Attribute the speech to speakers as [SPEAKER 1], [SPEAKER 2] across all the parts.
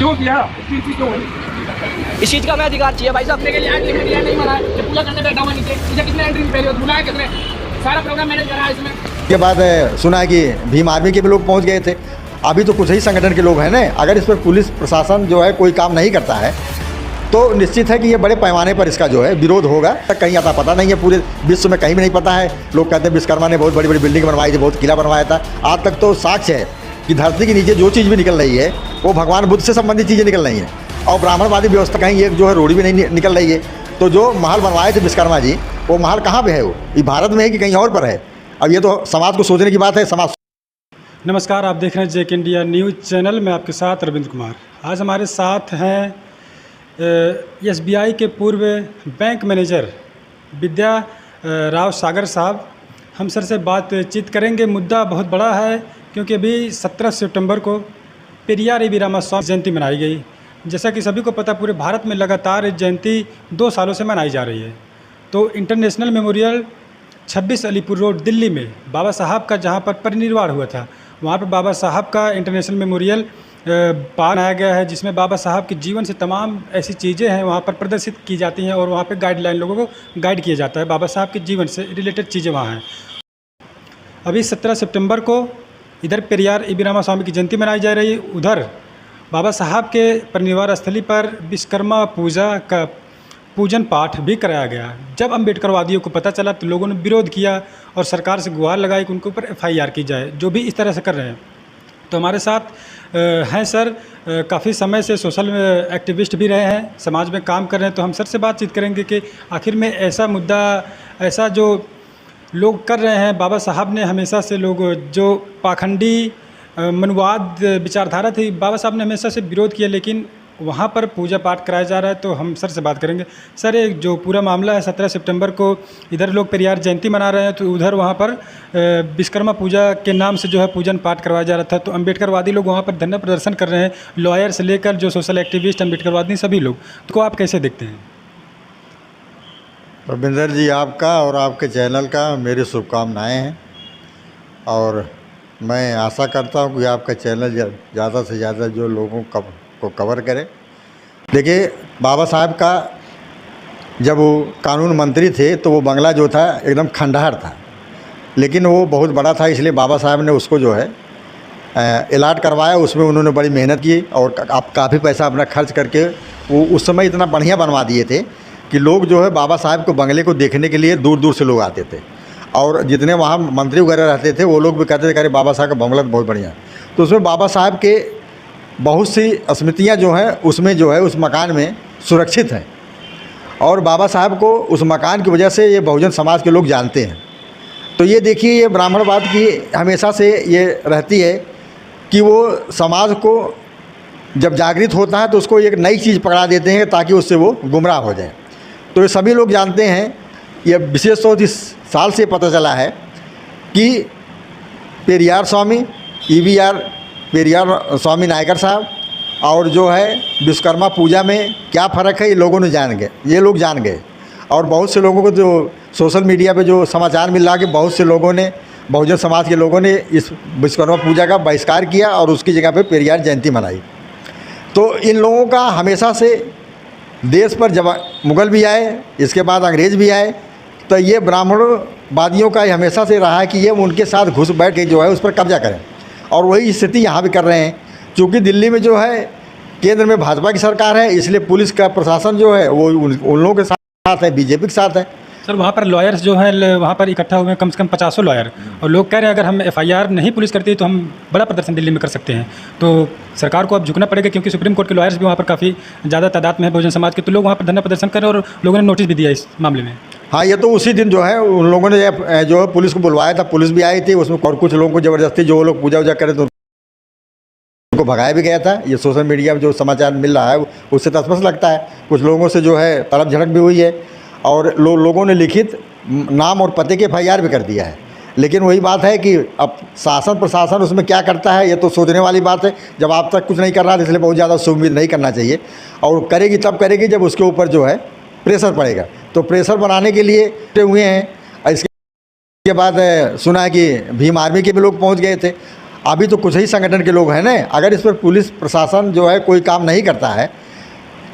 [SPEAKER 1] क्यों किया? क्यों है?
[SPEAKER 2] इस चीज़ का हमें अधिकार चाहिए भाई साहब।
[SPEAKER 1] के लिए आज लिमिट नहीं माना है, पूजा करने बैठा हुआ नीचे, इसे किसने एंट्री पहले बुलाया, किसने सारा प्रोग्राम मैनेज करा है इसमें।
[SPEAKER 3] के बाद सुना है कि भीम आर्मी के भी लोग पहुंच गए थे। अभी तो कुछ ही संगठन के लोग हैं ना। अगर इस पर पुलिस प्रशासन जो है कोई काम नहीं करता है तो निश्चित है कि ये बड़े पैमाने पर इसका जो है विरोध होगा। तक कहीं आता पता नहीं है, पूरे विश्व में कहीं भी नहीं पता है। लोग कहते हैं विश्वकर्मा ने बहुत बड़ी बड़ी बिल्डिंग बनवाई थी, बहुत किला बनवाया था। आज तक तो साक्ष्य है कि धरती के नीचे जो चीज़ भी निकल रही है वो भगवान बुद्ध से संबंधित चीज़ें निकल रही हैं। और ब्राह्मणवादी व्यवस्था कहीं एक जो है रोड़ी भी नहीं निकल रही है। तो जो महल बनवाए थे विश्वकर्मा जी, वो महल कहाँ पे है? वो ये भारत में है कि कहीं और पर है? अब ये तो समाज को सोचने की बात है। समाज
[SPEAKER 4] नमस्कार, आप देख रहे हैं जेक इंडिया न्यूज़ चैनल में आपके साथ रविंद्र कुमार। आज हमारे साथ हैं SBI के पूर्व बैंक मैनेजर विद्या राव सागर साहब। हम सर से बातचीत करेंगे। मुद्दा बहुत बड़ा है क्योंकि अभी 17 सितंबर को पेरियार ई.वी. रामास्वामी जयंती मनाई गई। जैसा कि सभी को पता, पूरे भारत में लगातार जयंती 2 सालों से मनाई जा रही है। तो international memorial 26 Alipur road Delhi में बाबा साहब का जहां पर परिनिर्वाण हुआ था, वहां पर बाबा साहब का इंटरनेशनल मेमोरियल बनाया गया है, जिसमें बाबा साहब के जीवन से तमाम ऐसी चीज़ें हैं वहां पर प्रदर्शित की जाती हैं और वहां पर गाइडलाइन लोगों को गाइड किया जाता है। बाबा साहब के जीवन से रिलेटेड चीज़ें वहाँ हैं। अभी 17 सितंबर को इधर पेरियार ई.वी. रामास्वामी की जयंती मनाई जा रही है, उधर बाबा साहब के परिनिर्वाण स्थली पर विश्वकर्मा पूजा का पूजन पाठ भी कराया गया। जब अम्बेडकरवादियों को पता चला तो लोगों ने विरोध किया और सरकार से गुहार लगाई कि उनके ऊपर FIR की जाए, जो भी इस तरह से कर रहे हैं। तो हमारे साथ हैं सर, काफ़ी समय से सोशल एक्टिविस्ट भी रहे हैं, समाज में काम कर रहे हैं। तो हम सर से बातचीत करेंगे कि आखिर में ऐसा मुद्दा, ऐसा जो लोग कर रहे हैं, बाबा साहब ने हमेशा से लोग जो पाखंडी मनुवाद विचारधारा थी, बाबा साहब ने हमेशा से विरोध किया, लेकिन वहाँ पर पूजा पाठ कराया जा रहा है। तो हम सर से बात करेंगे। सर, एक जो पूरा मामला है, 17 सितंबर को इधर लोग पेरियार जयंती मना रहे हैं, तो उधर वहाँ पर विश्वकर्मा पूजा के नाम से जो है पूजन पाठ करवाया जा रहा था। तो अम्बेडकरवादी लोग वहाँ पर धरना प्रदर्शन कर रहे हैं, लॉयर से लेकर जो सोशल एक्टिविस्ट, अम्बेडकरवादी सभी लोग। तो आप कैसे देखते हैं?
[SPEAKER 3] रविंदर जी, आपका और आपके चैनल का मेरी शुभकामनाएँ हैं और मैं आशा करता हूँ कि आपका चैनल ज़्यादा से ज़्यादा जो लोगों को कवर करे। देखिए, बाबा साहब का जब वो कानून मंत्री थे तो वो बंगला जो था एकदम खंडहर था, लेकिन वो बहुत बड़ा था, इसलिए बाबा साहब ने उसको जो है अलाट करवाया। उसमें उन्होंने बड़ी मेहनत की और आप काफ़ी पैसा अपना खर्च करके वो उस समय इतना बढ़िया बनवा दिए थे कि लोग जो है बाबा साहब को बंगले को देखने के लिए दूर दूर से लोग आते थे। और जितने वहाँ मंत्री वगैरह रहते थे वो लोग भी कहते थे कि अरे बाबा साहब का बंगला बहुत बढ़िया। तो उसमें बाबा साहब के बहुत सी स्मृतियाँ जो हैं उसमें जो है उस मकान में सुरक्षित हैं और बाबा साहब को उस मकान की वजह से ये बहुजन समाज के लोग जानते हैं। तो ये देखिए, ये ब्राह्मणवाद की हमेशा से ये रहती है कि वो समाज को जब जागृत होता है तो उसको एक नई चीज़ पकड़ा देते हैं ताकि उससे वो गुमराह हो जाए। तो ये सभी लोग जानते हैं। ये विशेष तौर इस साल से पता चला है कि पेरियार स्वामी पेरियार स्वामी नायकर साहब और जो है विश्वकर्मा पूजा में क्या फ़र्क है, ये लोग जान गए। और बहुत से लोगों को जो सोशल मीडिया पे जो समाचार मिल रहा है कि बहुत से लोगों ने, बहुजन समाज के लोगों ने इस विश्वकर्मा पूजा का बहिष्कार किया और उसकी जगह पे पेरियार जयंती मनाई। तो इन लोगों का हमेशा से देश पर जब मुग़ल भी आए, इसके बाद अंग्रेज़ भी आए, तो ये ब्राह्मणवादियों का हमेशा से रहा है कि ये उनके साथ घुस बैठ के जो है उस पर कब्जा करें। और वही स्थिति यहाँ भी कर रहे हैं। क्योंकि दिल्ली में जो है केंद्र में भाजपा की सरकार है, इसलिए पुलिस का प्रशासन जो है वो उन लोगों के साथ है, बीजेपी के साथ है।
[SPEAKER 4] सर, वहाँ पर लॉयर्स जो हैं वहाँ पर इकट्ठा हुए हैं, कम से कम 50 लॉयर, और लोग कह रहे हैं अगर हम FIR नहीं पुलिस करती तो हम बड़ा प्रदर्शन दिल्ली में कर सकते हैं। तो सरकार को अब झुकना पड़ेगा क्योंकि सुप्रीम कोर्ट के लॉयर्स भी वहाँ पर काफ़ी ज़्यादा तादाद में है बहुजन समाज के। तो लोग वहाँ पर धरना प्रदर्शन कर रहे हैं और लोगों ने नोटिस भी दिया इस मामले में।
[SPEAKER 3] हाँ, ये तो उसी दिन जो है उन लोगों ने जो है पुलिस को बुलवाया था, पुलिस भी आई थी उसमें, और कुछ लोगों को ज़बरदस्ती जो लोग पूजा वूजा करे तो उनको भगाया भी गया था। ये सोशल मीडिया में जो समाचार मिल रहा है उससे तो स्पष्ट लगता है। कुछ लोगों से जो है तड़प झड़प भी हुई है और लोगों ने लिखित नाम और पते के FIR भी कर दिया है। लेकिन वही बात है कि अब शासन प्रशासन उसमें क्या करता है ये तो सोचने वाली बात है। जब आप तक कुछ नहीं कर रहा है इसलिए बहुत ज़्यादा उम्मीद नहीं करना चाहिए, और करेगी तब करेगी जब उसके ऊपर जो है प्रेशर पड़ेगा। तो प्रेशर बनाने के लिए हुए हैं। इसके बाद सुना है कि भीम आर्मी के भी लोग पहुंच गए थे। अभी तो कुछ ही संगठन के लोग हैं ना। अगर इस पर पुलिस प्रशासन जो है कोई काम नहीं करता है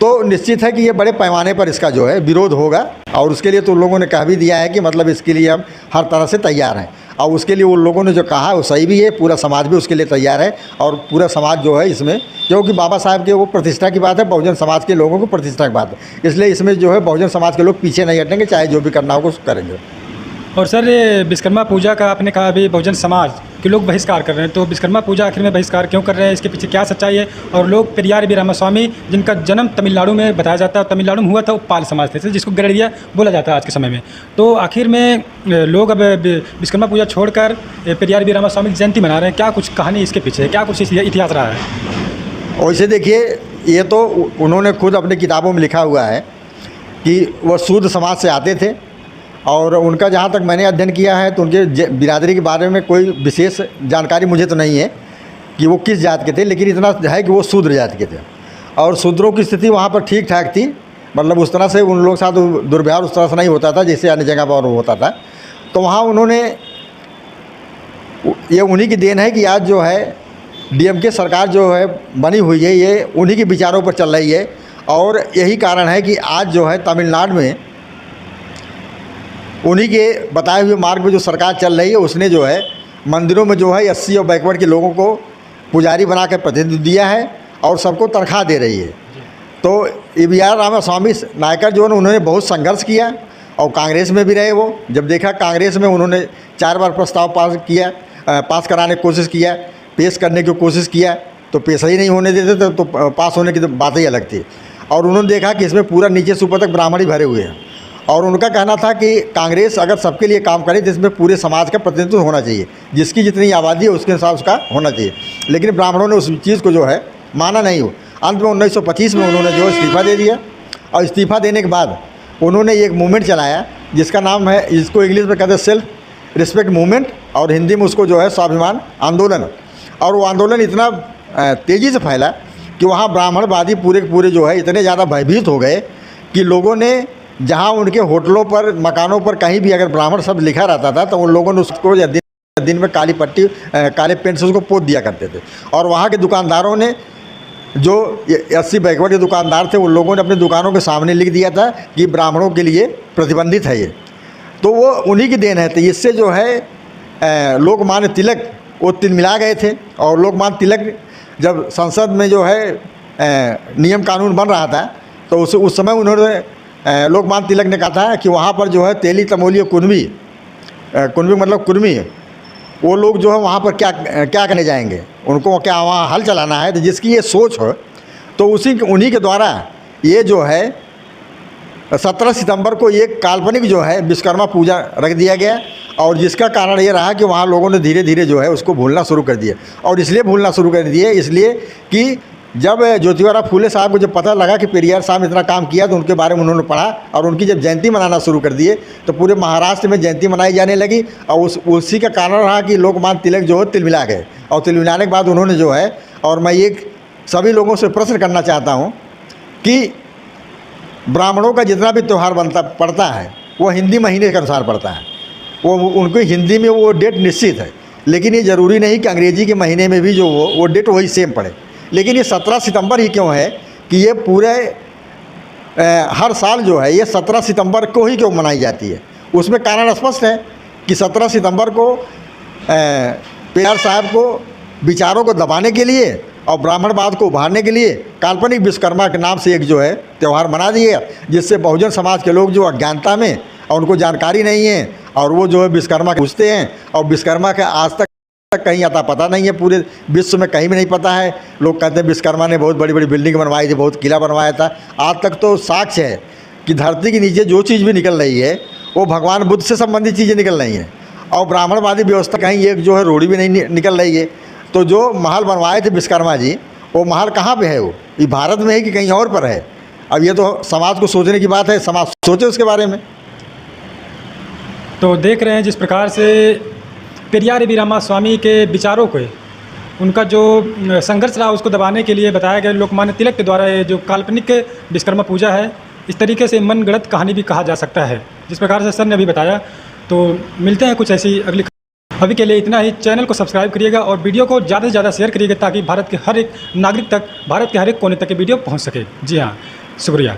[SPEAKER 3] तो निश्चित है कि ये बड़े पैमाने पर इसका जो है विरोध होगा। और उसके लिए तो उन लोगों ने कह भी दिया है कि मतलब इसके लिए हम हर तरह से तैयार हैं। और उसके लिए उन लोगों ने जो कहा वो सही भी है, पूरा समाज भी उसके लिए तैयार है। और पूरा समाज जो है इसमें, क्योंकि बाबा साहब के वो प्रतिष्ठा की बात है, बहुजन समाज के लोगों को प्रतिष्ठा की बात है, इसलिए इसमें जो है बहुजन समाज के लोग पीछे नहीं हटेंगे, चाहे जो भी करना होगा उसको करेंगे।
[SPEAKER 4] और सर, ये विश्वकर्मा पूजा का आपने कहा अभी बहुजन समाज के लोग बहिष्कार कर रहे हैं, तो विश्वकर्मा पूजा आखिर में बहिष्कार क्यों कर रहे हैं, इसके पीछे क्या सच्चाई है? और लोग पेरियार बी रामास्वामी, जिनका जन्म तमिलनाडु में बताया जाता है, तमिलनाडु में हुआ था, वो पाल समाज थे जिसको गरड़िया बोला जाता है आज के समय में। तो आखिर में लोग अब विश्वकर्मा पूजा छोड़कर पेरियार बी रामास्वामी की जयंती मना रहे हैं। क्या कुछ कहानी इसके पीछे है, क्या कुछ इतिहास रहा है?
[SPEAKER 3] वैसे देखिए, ये तो उन्होंने खुद अपनी किताबों में लिखा हुआ है कि वह शूद्र समाज से आते थे। और उनका जहाँ तक मैंने अध्ययन किया है तो उनके बिरादरी के बारे में कोई विशेष जानकारी मुझे तो नहीं है कि वो किस जात के थे, लेकिन इतना है कि वो शूद्र जात के थे। और शूद्रों की स्थिति वहाँ पर ठीक ठाक थी, मतलब उस तरह से उन लोगों के साथ दुर्व्यवहार उस तरह से नहीं होता था जैसे अन्य जगह पर होता था। तो वहाँ उन्होंने, ये उन्हीं की देन है कि आज जो है डीएमके सरकार जो है बनी हुई है, ये उन्हीं के विचारों पर चल रही है। और यही कारण है कि आज जो है तमिलनाडु में उन्हीं के बताए हुए मार्ग में जो सरकार चल रही है, उसने जो है मंदिरों में जो है एससी और बैकवर्ड के लोगों को पुजारी बना कर प्रतिनिधित्व दिया है और सबको तनख्वाह दे रही है। तो ईवीआर रामास्वामी नायकर जो है उन्होंने बहुत संघर्ष किया और कांग्रेस में भी रहे। वो जब देखा कांग्रेस में उन्होंने 4 बार प्रस्ताव पास कराने की कोशिश किया, पेश करने की कोशिश किया तो पेश ही नहीं होने देते तो पास होने की तो बात ही अलग थी। और उन्होंने देखा कि इसमें पूरा नीचे से ऊपर तक ब्राह्मण ही भरे हुए हैं। और उनका कहना था कि कांग्रेस अगर सबके लिए काम करे तो इसमें पूरे समाज का प्रतिनिधित्व होना चाहिए, जिसकी जितनी आबादी है उसके हिसाब उसका होना चाहिए। लेकिन ब्राह्मणों ने उस चीज़ को जो है माना नहीं हो। अंत में 1925 में उन्होंने जो इस्तीफ़ा दे दिया। और इस्तीफ़ा देने के बाद उन्होंने एक मूवमेंट चलाया जिसका नाम है, जिसको इंग्लिश में कहते हैं सेल्फ रिस्पेक्ट मूवमेंट, और हिंदी में उसको जो है स्वाभिमान आंदोलन। और वो आंदोलन इतना तेज़ी से फैला कि वहाँ ब्राह्मणवादी पूरे जो है इतने ज़्यादा भयभीत हो गए कि लोगों ने, जहाँ उनके होटलों पर, मकानों पर कहीं भी अगर ब्राह्मण शब्द लिखा रहता था तो उन लोगों ने उसको दिन में काली पट्टी, काले पेंट से उसको पोत दिया करते थे। और वहाँ के दुकानदारों ने, जो 80 बैकवर्ड के दुकानदार थे, उन लोगों ने अपनी दुकानों के सामने लिख दिया था कि ब्राह्मणों के लिए प्रतिबंधित है ये। तो वो उन्हीं की देन है। तो इससे जो है लोकमान्य तिलक वो तिलमिला गए थे। और लोकमान्य तिलक जब संसद में जो है नियम कानून बन रहा था तो उस समय उन्होंने, लोकमान्य तिलक ने कहा था कि वहाँ पर जो है तेली, तमोली और कुर्मी मतलब कुर्मी, वो लोग जो है वहाँ पर क्या करने जाएंगे, उनको क्या वहाँ हल चलाना है। तो जिसकी ये सोच हो तो उन्हीं के द्वारा ये जो है 17 सितंबर को एक काल्पनिक जो है विश्वकर्मा पूजा रख दिया गया। और जिसका कारण ये रहा कि वहाँ लोगों ने धीरे धीरे जो है उसको भूलना शुरू कर दिया। और इसलिए भूलना शुरू कर दिए इसलिए कि जब ज्योतिबा फूले साहब को जब पता लगा कि पेरियार साहब इतना काम किया तो उनके बारे में उन्होंने पढ़ा और उनकी जब जयंती मनाना शुरू कर दिए तो पूरे महाराष्ट्र में जयंती मनाई जाने लगी। और उसी का कारण रहा कि लोकमान्य तिलक जो है तिलमिला गए। और तिलमिलाने के बाद उन्होंने जो है, और मैं एक सभी लोगों से प्रश्न करना चाहता हूँ कि ब्राह्मणों का जितना भी त्यौहार पड़ता है वो हिंदी महीने के अनुसार पड़ता है। वो उनको हिंदी में वो डेट निश्चित है, लेकिन ये ज़रूरी नहीं कि अंग्रेजी के महीने में भी जो वो डेट वही सेम पड़े। लेकिन ये 17 सितंबर ही क्यों है कि ये पूरे हर साल जो है ये 17 सितंबर को ही क्यों मनाई जाती है? उसमें कारण स्पष्ट है कि 17 सितंबर को पेरियार साहब को विचारों को दबाने के लिए और ब्राह्मणवाद को उभारने के लिए काल्पनिक विश्वकर्मा के नाम से एक जो है त्यौहार मना दिए, जिससे बहुजन समाज के लोग जो अज्ञानता में और उनको जानकारी नहीं है और वो जो है विश्वकर्मा पूछते हैं। और विश्वकर्मा का आज तक कहीं आता पता नहीं है, पूरे विश्व में कहीं भी नहीं पता है। लोग कहते हैं विश्वकर्मा ने बहुत बड़ी बड़ी बिल्डिंग बनवाई थी, बहुत किला बनवाया था। आज तक तो साक्ष्य है कि धरती के नीचे जो चीज़ भी निकल रही है वो भगवान बुद्ध से संबंधित चीज़ें निकल रही हैं। और ब्राह्मणवादी व्यवस्था कहीं एक जो है रोड़ी भी नहीं निकल रही है। तो जो महल बनवाए थे विश्वकर्मा जी, वो महल कहाँ पे है? वो ये भारत में है कि कहीं और पर है? अब ये तो समाज को सोचने की बात है, समाज सोचे उसके बारे में।
[SPEAKER 4] तो देख रहे हैं जिस प्रकार से पेरियार बी रामास्वामी के विचारों को, उनका जो संघर्ष रहा उसको दबाने के लिए बताया गया लोकमान्य तिलक के द्वारा ये जो काल्पनिक विश्वकर्मा पूजा है, इस तरीके से मनगढ़ंत कहानी भी कहा जा सकता है जिस प्रकार से सर ने अभी बताया। तो मिलते हैं कुछ ऐसी अगली अभी के लिए इतना ही। चैनल को सब्सक्राइब करिएगा और वीडियो को ज़्यादा से ज़्यादा शेयर करिएगा ताकि भारत के हर एक नागरिक तक, भारत के हर एक कोने तक ये वीडियो पहुँच सके। जी हाँ, शुक्रिया।